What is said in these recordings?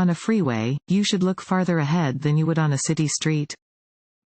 On a freeway, you should look farther ahead than you would on a city street.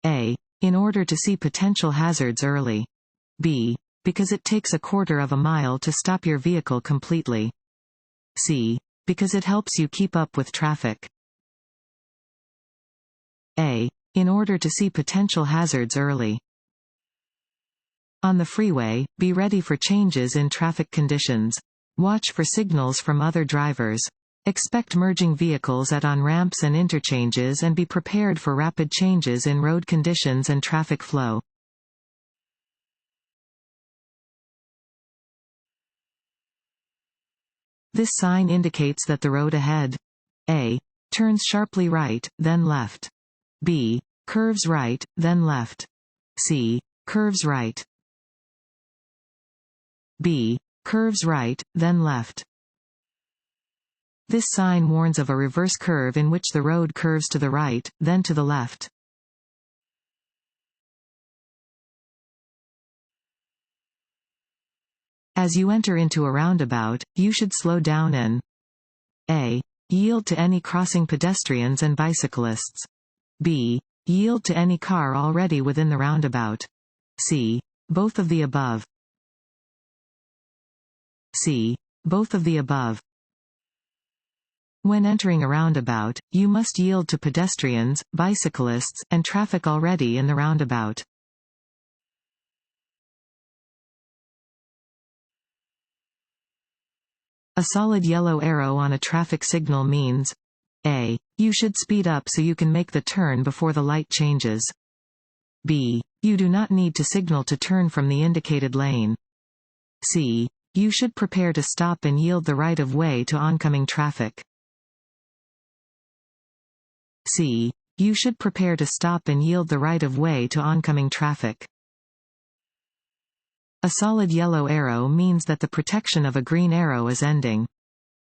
A. In order to see potential hazards early. B. Because it takes a quarter of a mile to stop your vehicle completely. C. Because it helps you keep up with traffic. A. In order to see potential hazards early. On the freeway, be ready for changes in traffic conditions. Watch for signals from other drivers. Expect merging vehicles at on-ramps and interchanges and be prepared for rapid changes in road conditions and traffic flow. This sign indicates that the road ahead. A. Turns sharply right, then left. B. Curves right, then left. C. Curves right. B. Curves right, then left. This sign warns of a reverse curve in which the road curves to the right, then to the left. As you enter into a roundabout, you should slow down and A. Yield to any crossing pedestrians and bicyclists. B. Yield to any car already within the roundabout. C. Both of the above. C. Both of the above. When entering a roundabout, you must yield to pedestrians, bicyclists, and traffic already in the roundabout. A solid yellow arrow on a traffic signal means A. You should speed up so you can make the turn before the light changes. B. You do not need to signal to turn from the indicated lane. C. You should prepare to stop and yield the right of way to oncoming traffic. C. You should prepare to stop and yield the right of way to oncoming traffic. A solid yellow arrow means that the protection of a green arrow is ending.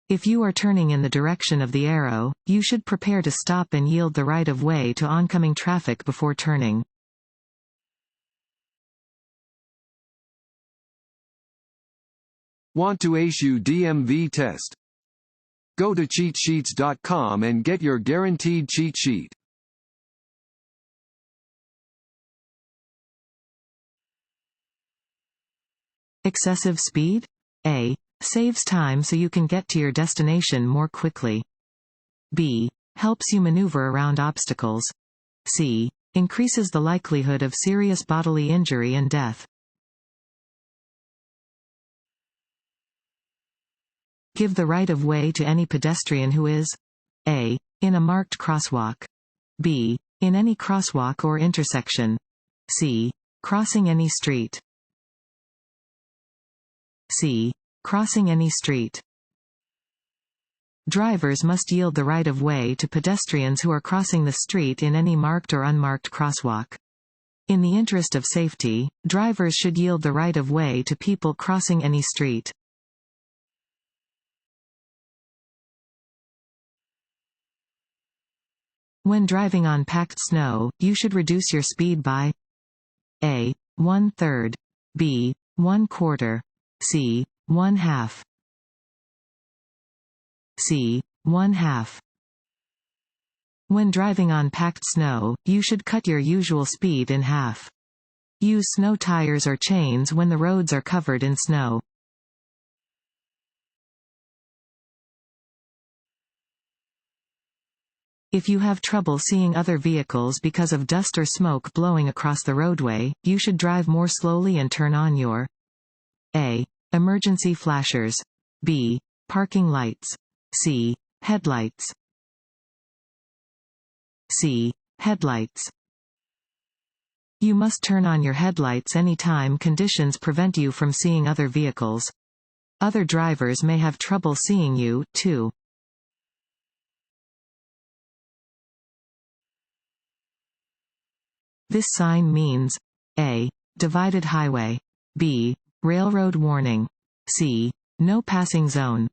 If you are turning in the direction of the arrow, you should prepare to stop and yield the right of way to oncoming traffic before turning. Want to ace your DMV test? Go to cheatsheets.com and get your guaranteed cheat sheet. Excessive speed? A. Saves time so you can get to your destination more quickly. B. Helps you maneuver around obstacles. C. Increases the likelihood of serious bodily injury and death. Give the right of way to any pedestrian who is A. In a marked crosswalk. B. In any crosswalk or intersection. C. Crossing any street. C. Crossing any street. Drivers must yield the right of way to pedestrians who are crossing the street in any marked or unmarked crosswalk. In the interest of safety, drivers should yield the right of way to people crossing any street. When driving on packed snow, you should reduce your speed by A. 1/3. B. 1/4. C. 1/2. C. 1/2. When driving on packed snow, you should cut your usual speed in half. Use snow tires or chains when the roads are covered in snow. If you have trouble seeing other vehicles because of dust or smoke blowing across the roadway, you should drive more slowly and turn on your A. Emergency flashers. B. Parking lights. C. Headlights. C. Headlights. You must turn on your headlights anytime conditions prevent you from seeing other vehicles. Other drivers may have trouble seeing you, too. This sign means A. Divided highway. B. Railroad warning. C. No passing zone.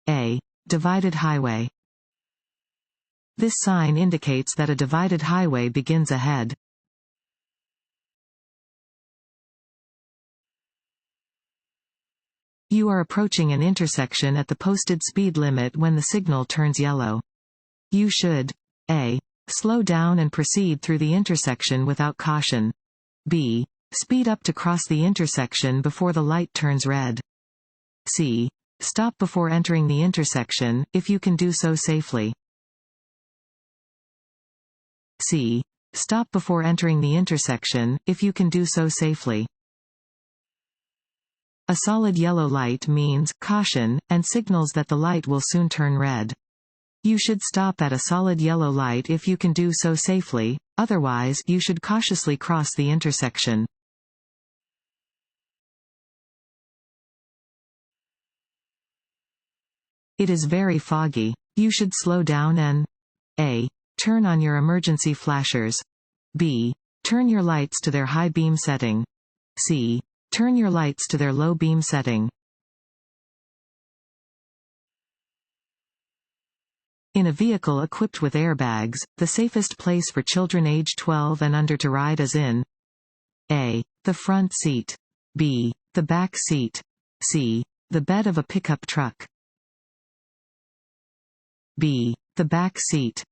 A. Divided highway. This sign indicates that a divided highway begins ahead. You are approaching an intersection at the posted speed limit when the signal turns yellow. You should A. Slow down and proceed through the intersection without caution. B. Speed up to cross the intersection before the light turns red. C. Stop before entering the intersection, if you can do so safely. C. Stop before entering the intersection, if you can do so safely. A solid yellow light means caution, and signals that the light will soon turn red. You should stop at a solid yellow light if you can do so safely, otherwise you should cautiously cross the intersection. It is very foggy. You should slow down and A. Turn on your emergency flashers. B. Turn your lights to their high beam setting. C. Turn your lights to their low beam setting. In a vehicle equipped with airbags, the safest place for children age 12 and under to ride is in A. The front seat. B. The back seat. C. The bed of a pickup truck. B. The back seat.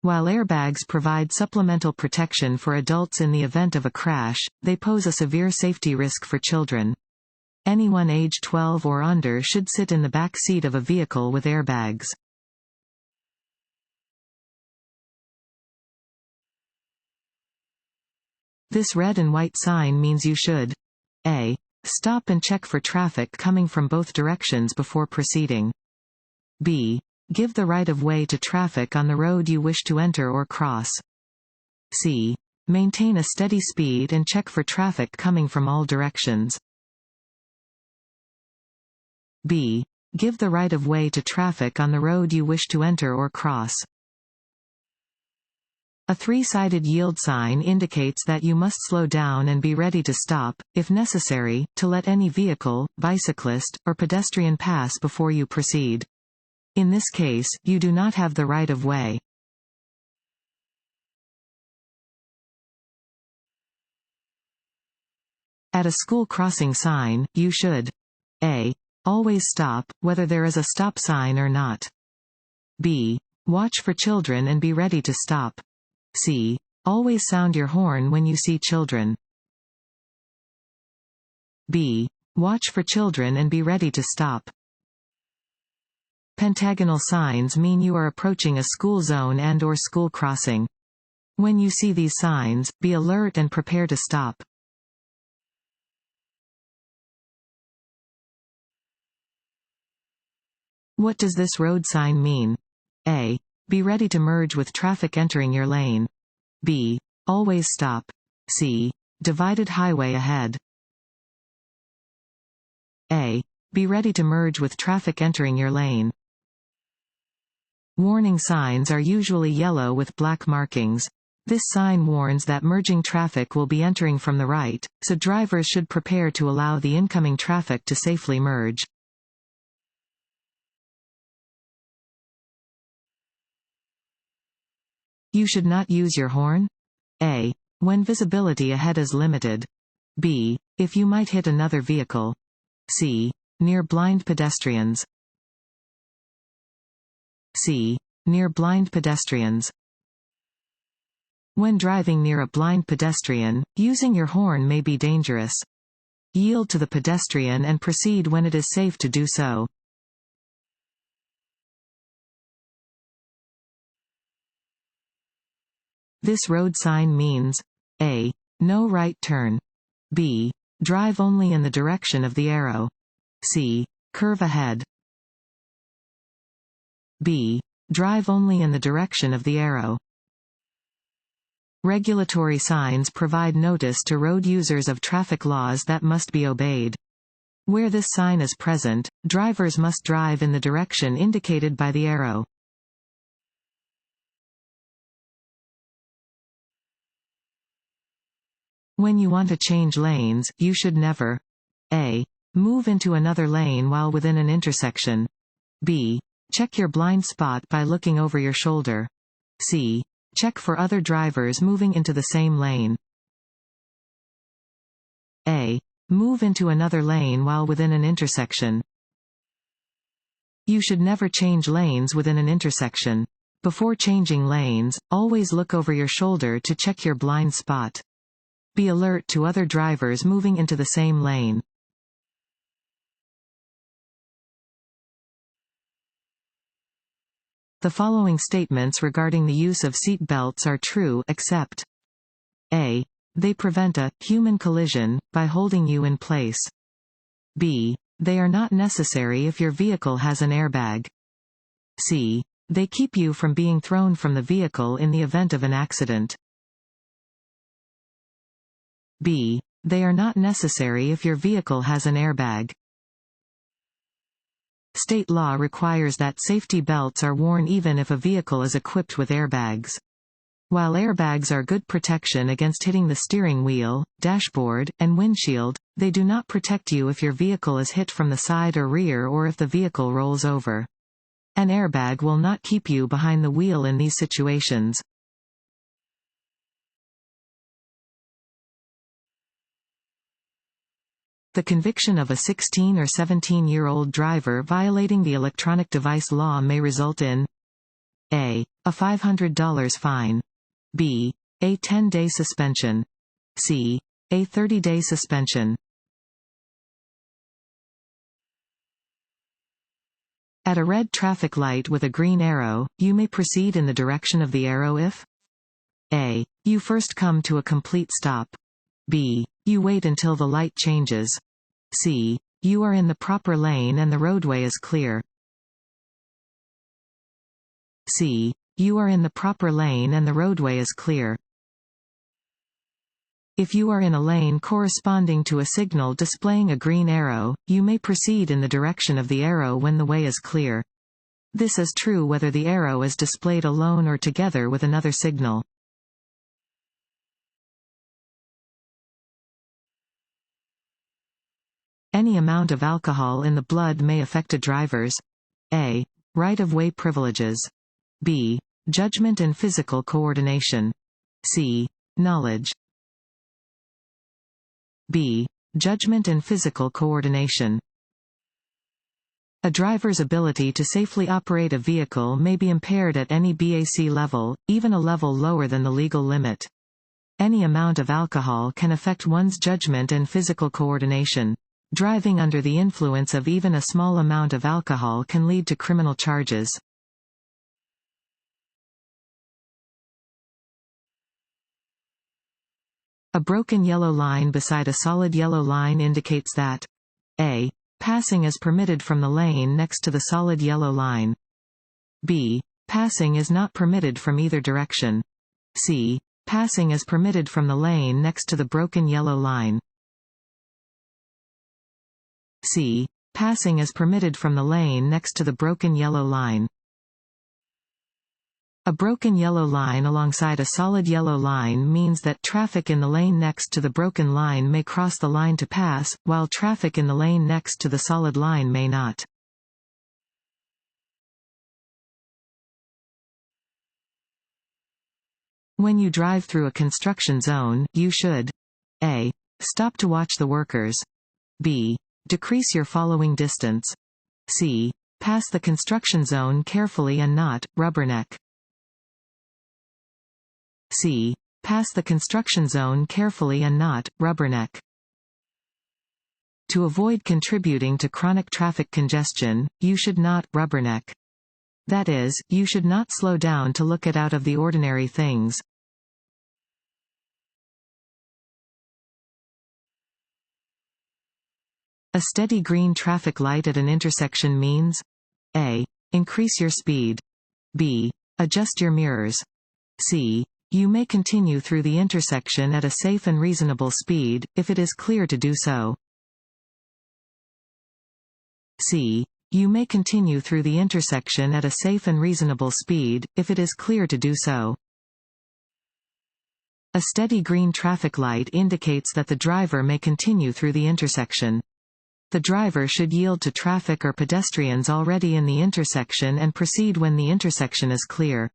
While airbags provide supplemental protection for adults in the event of a crash, they pose a severe safety risk for children. Anyone age 12 or under should sit in the back seat of a vehicle with airbags. This red and white sign means you should A. Stop and check for traffic coming from both directions before proceeding. B. Give the right-of-way to traffic on the road you wish to enter or cross. C. Maintain a steady speed and check for traffic coming from all directions. B. Give the right-of-way to traffic on the road you wish to enter or cross. A three-sided yield sign indicates that you must slow down and be ready to stop, if necessary, to let any vehicle, bicyclist, or pedestrian pass before you proceed. In this case, you do not have the right-of-way. At a school crossing sign, you should A. Always stop, whether there is a stop sign or not. B. Watch for children and be ready to stop. C. Always sound your horn when you see children. B. Watch for children and be ready to stop. Pentagonal signs mean you are approaching a school zone and/or school crossing. When you see these signs, be alert and prepare to stop. What does this road sign mean? A. Be ready to merge with traffic entering your lane. B. Always stop. C. Divided highway ahead. A. Be ready to merge with traffic entering your lane. Warning signs are usually yellow with black markings. This sign warns that merging traffic will be entering from the right, so drivers should prepare to allow the incoming traffic to safely merge. You should not use your horn. A. When visibility ahead is limited. B. If you might hit another vehicle. C. Near blind pedestrians. C. Near blind pedestrians. When driving near a blind pedestrian, using your horn may be dangerous. Yield to the pedestrian and proceed when it is safe to do so. This road sign means A. No right turn. B. Drive only in the direction of the arrow. C. Curve ahead. B. Drive only in the direction of the arrow. Regulatory signs provide notice to road users of traffic laws that must be obeyed. Where this sign is present, drivers must drive in the direction indicated by the arrow. When you want to change lanes, you should never A. Move into another lane while within an intersection. B. Check your blind spot by looking over your shoulder. C. Check for other drivers moving into the same lane. A. Move into another lane while within an intersection. You should never change lanes within an intersection. Before changing lanes, always look over your shoulder to check your blind spot. Be alert to other drivers moving into the same lane. The following statements regarding the use of seat belts are true except A. They prevent a human collision by holding you in place. B. They are not necessary if your vehicle has an airbag. C. They keep you from being thrown from the vehicle in the event of an accident. B. They are not necessary if your vehicle has an airbag. State law requires that safety belts are worn even if a vehicle is equipped with airbags. While airbags are good protection against hitting the steering wheel, dashboard, and windshield, they do not protect you if your vehicle is hit from the side or rear or if the vehicle rolls over. An airbag will not keep you behind the wheel in these situations. The conviction of a 16 or 17-year-old driver violating the electronic device law may result in A. A $500 fine. B. A 10-day suspension. C. A 30-day suspension. At a red traffic light with a green arrow, you may proceed in the direction of the arrow if A. You first come to a complete stop. B. You wait until the light changes. C. You are in the proper lane and the roadway is clear. C. You are in the proper lane and the roadway is clear. If you are in a lane corresponding to a signal displaying a green arrow, you may proceed in the direction of the arrow when the way is clear. This is true whether the arrow is displayed alone or together with another signal. Any amount of alcohol in the blood may affect a driver's A. Right-of-way privileges. B. Judgment and physical coordination. C. Knowledge. B. Judgment and physical coordination. A driver's ability to safely operate a vehicle may be impaired at any BAC level, even a level lower than the legal limit. Any amount of alcohol can affect one's judgment and physical coordination. Driving under the influence of even a small amount of alcohol can lead to criminal charges. A broken yellow line beside a solid yellow line indicates that A. Passing is permitted from the lane next to the solid yellow line. B. Passing is not permitted from either direction. C. Passing is permitted from the lane next to the broken yellow line. C. Passing is permitted from the lane next to the broken yellow line. A broken yellow line alongside a solid yellow line means that traffic in the lane next to the broken line may cross the line to pass, while traffic in the lane next to the solid line may not. When you drive through a construction zone, you should A. Stop to watch the workers. B. Decrease your following distance. C. Pass the construction zone carefully and not rubberneck. C. Pass the construction zone carefully and not rubberneck. To avoid contributing to chronic traffic congestion, you should not rubberneck. That is, you should not slow down to look at out of the ordinary things. A steady green traffic light at an intersection means A. Increase your speed. B. Adjust your mirrors. C. You may continue through the intersection at a safe and reasonable speed, if it is clear to do so. C. You may continue through the intersection at a safe and reasonable speed, if it is clear to do so. A steady green traffic light indicates that the driver may continue through the intersection. The driver should yield to traffic or pedestrians already in the intersection and proceed when the intersection is clear.